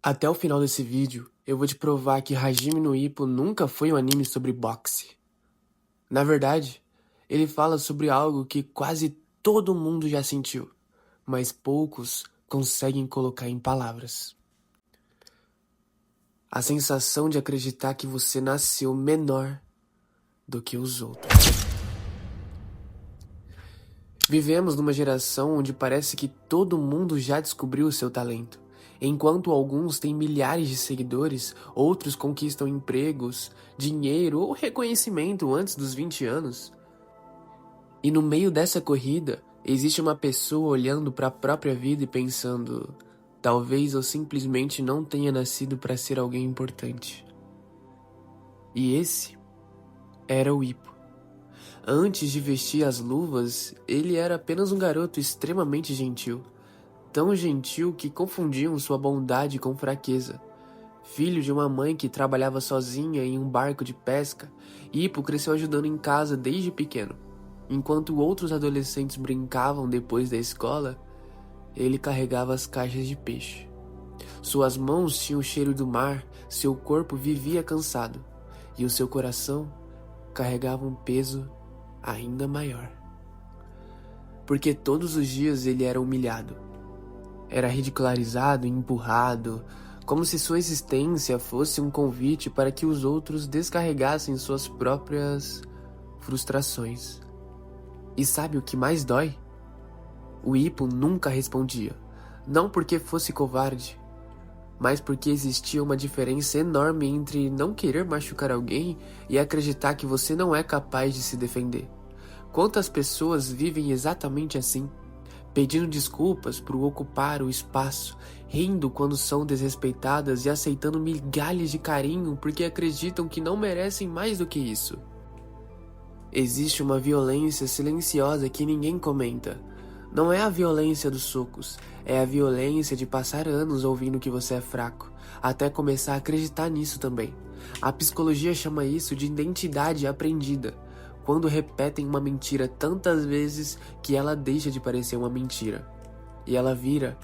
Até o final desse vídeo, eu vou te provar que Hajime no Ippo nunca foi um anime sobre boxe. Na verdade, ele fala sobre algo que quase todo mundo já sentiu, mas poucos conseguem colocar em palavras. A sensação de acreditar que você nasceu menor do que os outros. Vivemos numa geração onde parece que todo mundo já descobriu o seu talento. Enquanto alguns têm milhares de seguidores, outros conquistam empregos, dinheiro ou reconhecimento antes dos 20 anos. E no meio dessa corrida, existe uma pessoa olhando para a própria vida e pensando: talvez eu simplesmente não tenha nascido para ser alguém importante. E esse era o Ippo. Antes de vestir as luvas, ele era apenas um garoto extremamente gentil. Tão gentil que confundiam sua bondade com fraqueza. Filho de uma mãe que trabalhava sozinha em um barco de pesca, Ippo cresceu ajudando em casa desde pequeno. Enquanto outros adolescentes brincavam depois da escola, ele carregava as caixas de peixe. Suas mãos tinham o cheiro do mar, seu corpo vivia cansado, e o seu coração carregava um peso ainda maior. Porque todos os dias ele era humilhado. Era ridicularizado e empurrado, como se sua existência fosse um convite para que os outros descarregassem suas próprias frustrações. E sabe o que mais dói? O Ippo nunca respondia, não porque fosse covarde, mas porque existia uma diferença enorme entre não querer machucar alguém e acreditar que você não é capaz de se defender. Quantas pessoas vivem exatamente assim? Pedindo desculpas por ocupar o espaço, rindo quando são desrespeitadas e aceitando migalhas de carinho porque acreditam que não merecem mais do que isso. Existe uma violência silenciosa que ninguém comenta. Não é a violência dos socos, é a violência de passar anos ouvindo que você é fraco, até começar a acreditar nisso também. A psicologia chama isso de identidade aprendida. Quando repetem uma mentira tantas vezes que ela deixa de parecer uma mentira. E ela vira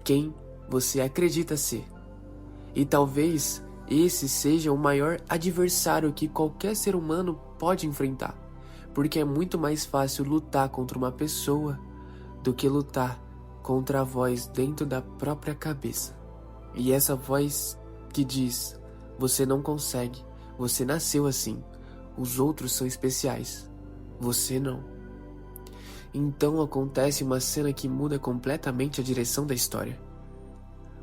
quem você acredita ser. E talvez esse seja o maior adversário que qualquer ser humano pode enfrentar. Porque é muito mais fácil lutar contra uma pessoa do que lutar contra a voz dentro da própria cabeça. E essa voz que diz: você não consegue, você nasceu assim. Os outros são especiais, você não. Então acontece uma cena que muda completamente a direção da história.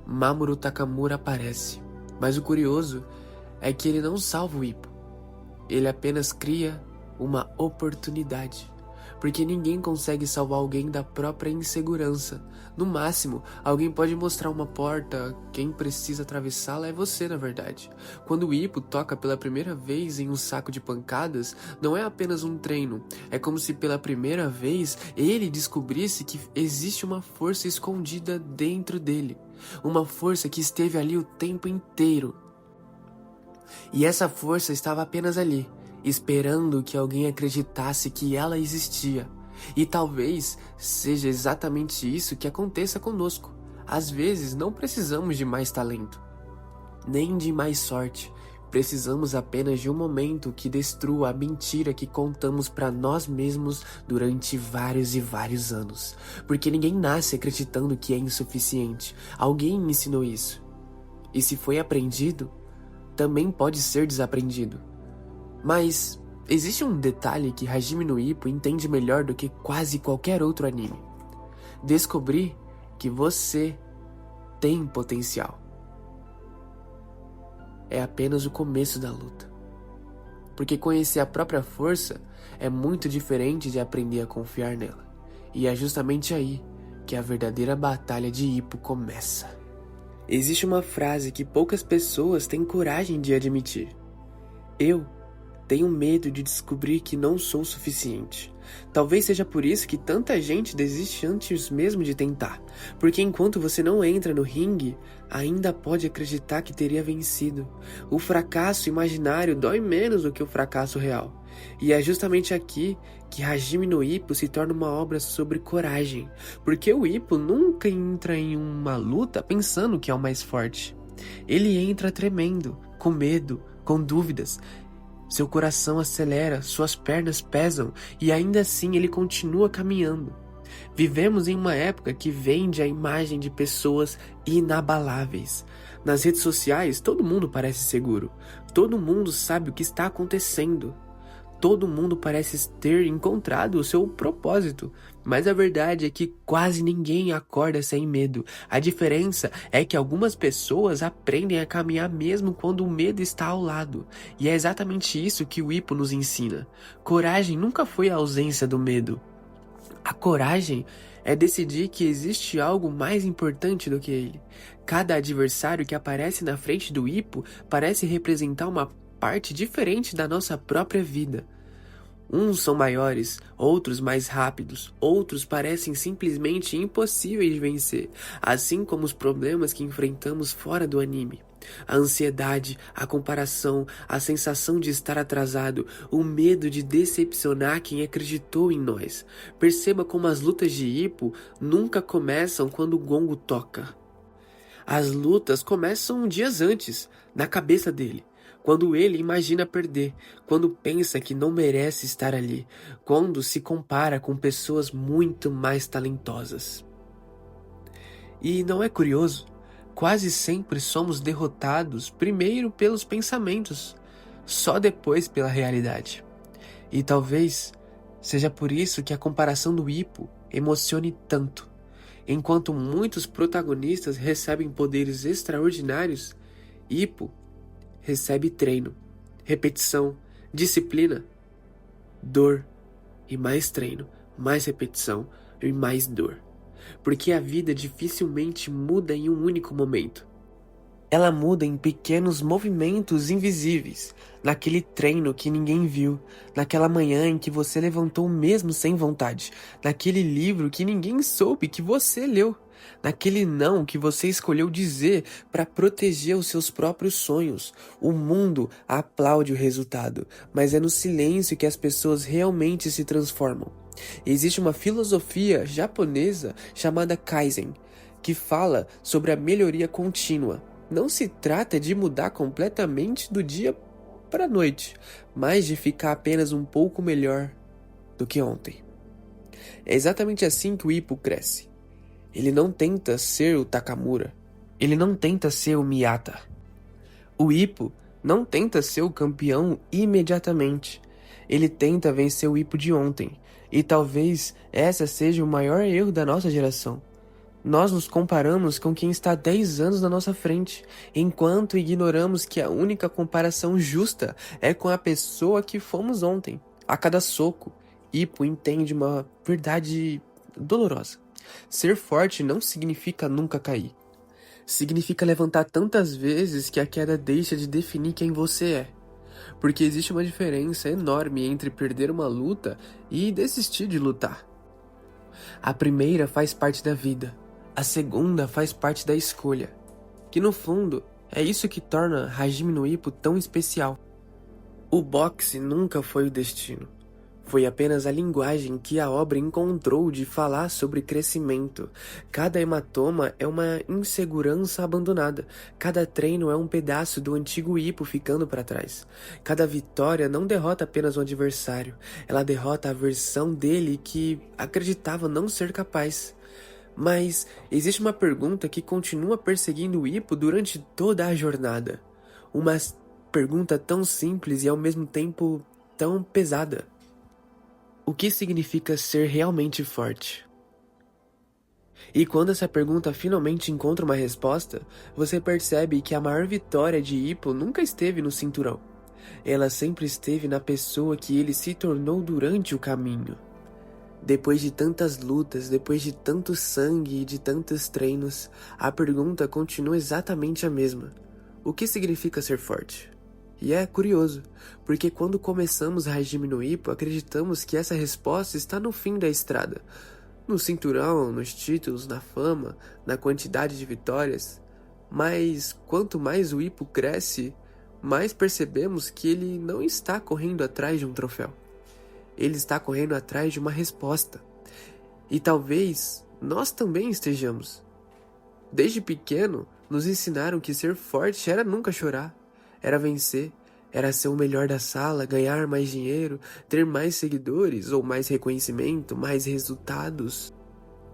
Mamoru Takamura aparece, mas o curioso é que ele não salva o Ippo. Ele apenas cria uma oportunidade, porque ninguém consegue salvar alguém da própria insegurança. No máximo, alguém pode mostrar uma porta, quem precisa atravessá-la é você, na verdade. Quando o Ippo toca pela primeira vez em um saco de pancadas, não é apenas um treino, é como se pela primeira vez ele descobrisse que existe uma força escondida dentro dele, uma força que esteve ali o tempo inteiro. E essa força estava apenas ali, esperando que alguém acreditasse que ela existia. E talvez seja exatamente isso que aconteça conosco. Às vezes não precisamos de mais talento, nem de mais sorte. Precisamos apenas de um momento que destrua a mentira que contamos para nós mesmos durante vários e vários anos. Porque ninguém nasce acreditando que é insuficiente. Alguém me ensinou isso. E se foi aprendido, também pode ser desaprendido. Mas existe um detalhe que Hajime no Ippo entende melhor do que quase qualquer outro anime. Descobrir que você tem potencial. É apenas o começo da luta. Porque conhecer a própria força é muito diferente de aprender a confiar nela. E é justamente aí que a verdadeira batalha de Ippo começa. Existe uma frase que poucas pessoas têm coragem de admitir. Eu tenho medo de descobrir que não sou suficiente. Talvez seja por isso que tanta gente desiste antes mesmo de tentar. Porque enquanto você não entra no ringue, ainda pode acreditar que teria vencido. O fracasso imaginário dói menos do que o fracasso real. E é justamente aqui que Hajime no Ippo se torna uma obra sobre coragem. Porque o Ippo nunca entra em uma luta pensando que é o mais forte. Ele entra tremendo, com medo, com dúvidas. Seu coração acelera, suas pernas pesam e ainda assim ele continua caminhando. Vivemos em uma época que vende a imagem de pessoas inabaláveis. Nas redes sociais, todo mundo parece seguro. Todo mundo sabe o que está acontecendo. Todo mundo parece ter encontrado o seu propósito, mas a verdade é que quase ninguém acorda sem medo. A diferença é que algumas pessoas aprendem a caminhar mesmo quando o medo está ao lado. E é exatamente isso que o Hippo nos ensina. Coragem nunca foi a ausência do medo. A coragem é decidir que existe algo mais importante do que ele. Cada adversário que aparece na frente do Hippo parece representar uma parte diferente da nossa própria vida. Uns são maiores, outros mais rápidos, outros parecem simplesmente impossíveis de vencer, assim como os problemas que enfrentamos fora do anime. A ansiedade, a comparação, a sensação de estar atrasado, o medo de decepcionar quem acreditou em nós. Perceba como as lutas de Hippo nunca começam quando o gongo toca. As lutas começam dias antes, na cabeça dele. Quando ele imagina perder, quando pensa que não merece estar ali, quando se compara com pessoas muito mais talentosas. E não é curioso? Quase sempre somos derrotados primeiro pelos pensamentos, só depois pela realidade. E talvez seja por isso que a comparação do Hippo emocione tanto. Enquanto muitos protagonistas recebem poderes extraordinários, Hippo recebe treino, repetição, disciplina, dor e mais treino, mais repetição e mais dor. Porque a vida dificilmente muda em um único momento. Ela muda em pequenos movimentos invisíveis, naquele treino que ninguém viu, naquela manhã em que você levantou mesmo sem vontade, naquele livro que ninguém soube que você leu, naquele não que você escolheu dizer para proteger os seus próprios sonhos. O mundo aplaude o resultado, mas é no silêncio que as pessoas realmente se transformam. Existe uma filosofia japonesa chamada Kaizen, que fala sobre a melhoria contínua. Não se trata de mudar completamente do dia para a noite, mas de ficar apenas um pouco melhor do que ontem. É exatamente assim que o Hippo cresce. Ele não tenta ser o Takamura. Ele não tenta ser o Miyata. O Hippo não tenta ser o campeão imediatamente. Ele tenta vencer o Hippo de ontem. E talvez essa seja o maior erro da nossa geração. Nós nos comparamos com quem está 10 anos na nossa frente, enquanto ignoramos que a única comparação justa é com a pessoa que fomos ontem. A cada soco, Hippo entende uma verdade dolorosa. Ser forte não significa nunca cair. Significa levantar tantas vezes que a queda deixa de definir quem você é. Porque existe uma diferença enorme entre perder uma luta e desistir de lutar. A primeira faz parte da vida. A segunda faz parte da escolha, que no fundo é isso que torna Hajime no Ippo tão especial. O boxe nunca foi o destino, foi apenas a linguagem que a obra encontrou de falar sobre crescimento. Cada hematoma é uma insegurança abandonada, cada treino é um pedaço do antigo Ippo ficando para trás. Cada vitória não derrota apenas o adversário, ela derrota a versão dele que acreditava não ser capaz. Mas existe uma pergunta que continua perseguindo o Hippo durante toda a jornada. Uma pergunta tão simples e ao mesmo tempo tão pesada. O que significa ser realmente forte? E quando essa pergunta finalmente encontra uma resposta, você percebe que a maior vitória de Hippo nunca esteve no cinturão. Ela sempre esteve na pessoa que ele se tornou durante o caminho. Depois de tantas lutas, depois de tanto sangue e de tantos treinos, a pergunta continua exatamente a mesma. O que significa ser forte? E é curioso, porque quando começamos Hajime no Ippo, acreditamos que essa resposta está no fim da estrada. No cinturão, nos títulos, na fama, na quantidade de vitórias. Mas quanto mais o Ippo cresce, mais percebemos que ele não está correndo atrás de um troféu. Ele está correndo atrás de uma resposta. E talvez nós também estejamos. Desde pequeno, nos ensinaram que ser forte era nunca chorar, era vencer, era ser o melhor da sala, ganhar mais dinheiro, ter mais seguidores ou mais reconhecimento, mais resultados.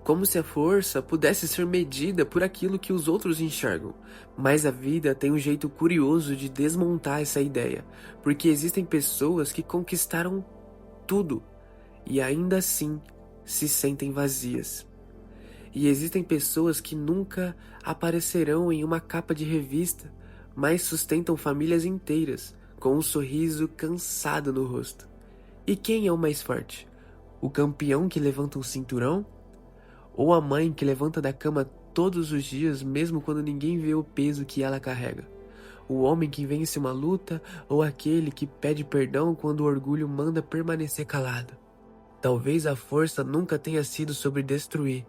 Como se a força pudesse ser medida por aquilo que os outros enxergam. Mas a vida tem um jeito curioso de desmontar essa ideia, porque existem pessoas que conquistaram tudo e ainda assim se sentem vazias. E existem pessoas que nunca aparecerão em uma capa de revista, mas sustentam famílias inteiras, com um sorriso cansado no rosto. E quem é o mais forte? O campeão que levanta um cinturão? Ou a mãe que levanta da cama todos os dias, mesmo quando ninguém vê o peso que ela carrega? O homem que vence uma luta ou aquele que pede perdão quando o orgulho manda permanecer calado? Talvez a força nunca tenha sido sobre destruir,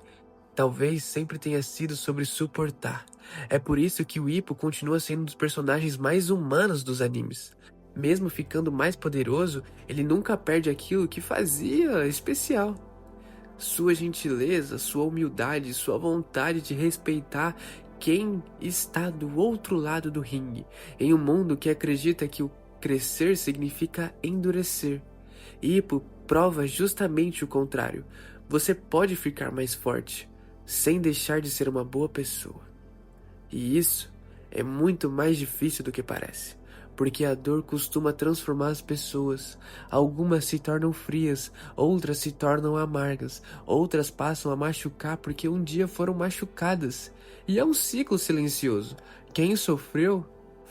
talvez sempre tenha sido sobre suportar. É por isso que o Hippo continua sendo um dos personagens mais humanos dos animes. Mesmo ficando mais poderoso, ele nunca perde aquilo que fazia especial. Sua gentileza, sua humildade, sua vontade de respeitar quem está do outro lado do ringue, em um mundo que acredita que o crescer significa endurecer. Hippo prova justamente o contrário. Você pode ficar mais forte, sem deixar de ser uma boa pessoa. E isso é muito mais difícil do que parece, porque a dor costuma transformar as pessoas. Algumas se tornam frias, outras se tornam amargas, outras passam a machucar porque um dia foram machucadas. E é um ciclo silencioso. Quem sofreu,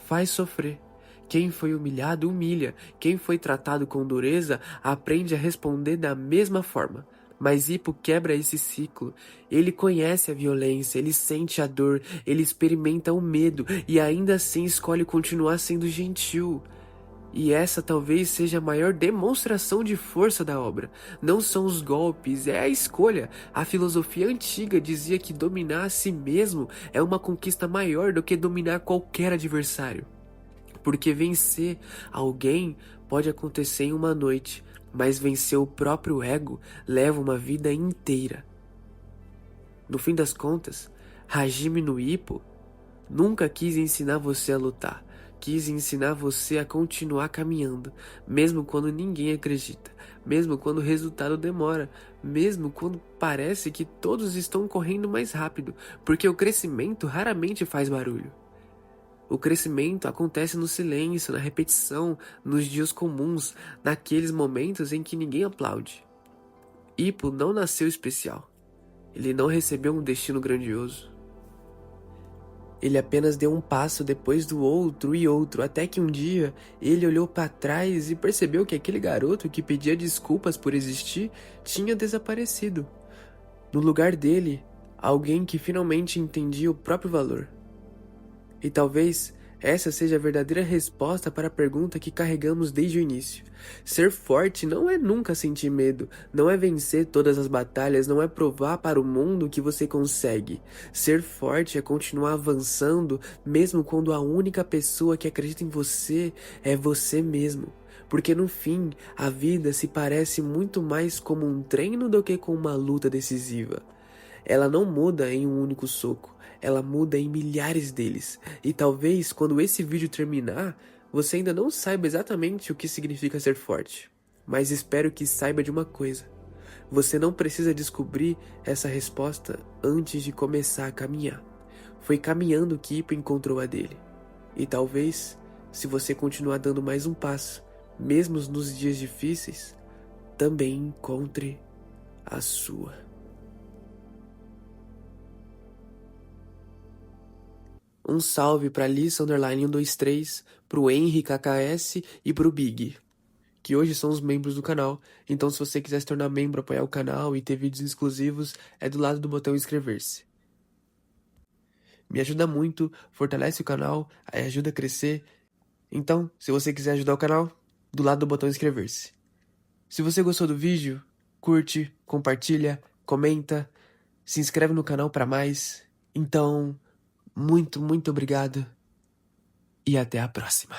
faz sofrer. Quem foi humilhado, humilha. Quem foi tratado com dureza, aprende a responder da mesma forma. Mas Hippo quebra esse ciclo. Ele conhece a violência, ele sente a dor, ele experimenta o medo e ainda assim escolhe continuar sendo gentil. E essa talvez seja a maior demonstração de força da obra. Não são os golpes, é a escolha. A filosofia antiga dizia que dominar a si mesmo é uma conquista maior do que dominar qualquer adversário. Porque vencer alguém pode acontecer em uma noite, mas vencer o próprio ego leva uma vida inteira. No fim das contas, Hajime no Ippo nunca quis ensinar você a lutar, quis ensinar você a continuar caminhando, mesmo quando ninguém acredita, mesmo quando o resultado demora, mesmo quando parece que todos estão correndo mais rápido, porque o crescimento raramente faz barulho. O crescimento acontece no silêncio, na repetição, nos dias comuns, naqueles momentos em que ninguém aplaude. Hippo não nasceu especial. Ele não recebeu um destino grandioso. Ele apenas deu um passo depois do outro e outro, até que um dia ele olhou para trás e percebeu que aquele garoto que pedia desculpas por existir tinha desaparecido. No lugar dele, alguém que finalmente entendia o próprio valor. E talvez essa seja a verdadeira resposta para a pergunta que carregamos desde o início. Ser forte não é nunca sentir medo, não é vencer todas as batalhas, não é provar para o mundo que você consegue. Ser forte é continuar avançando, mesmo quando a única pessoa que acredita em você é você mesmo. Porque no fim, a vida se parece muito mais como um treino do que com uma luta decisiva. Ela não muda em um único soco, ela muda em milhares deles. E talvez quando esse vídeo terminar, você ainda não saiba exatamente o que significa ser forte. Mas espero que saiba de uma coisa. Você não precisa descobrir essa resposta antes de começar a caminhar. Foi caminhando que Hippo encontrou a dele. E talvez, se você continuar dando mais um passo, mesmo nos dias difíceis, também encontre a sua. Um salve pra Lissa_123, pro Henry KKS e pro Big, que hoje são os membros do canal. Então se você quiser se tornar membro, apoiar o canal e ter vídeos exclusivos, é do lado do botão inscrever-se. Me ajuda muito, fortalece o canal, ajuda a crescer. Então, se você quiser ajudar o canal, do lado do botão inscrever-se. Se você gostou do vídeo, curte, compartilha, comenta, se inscreve no canal para mais. Então, muito obrigado e até a próxima.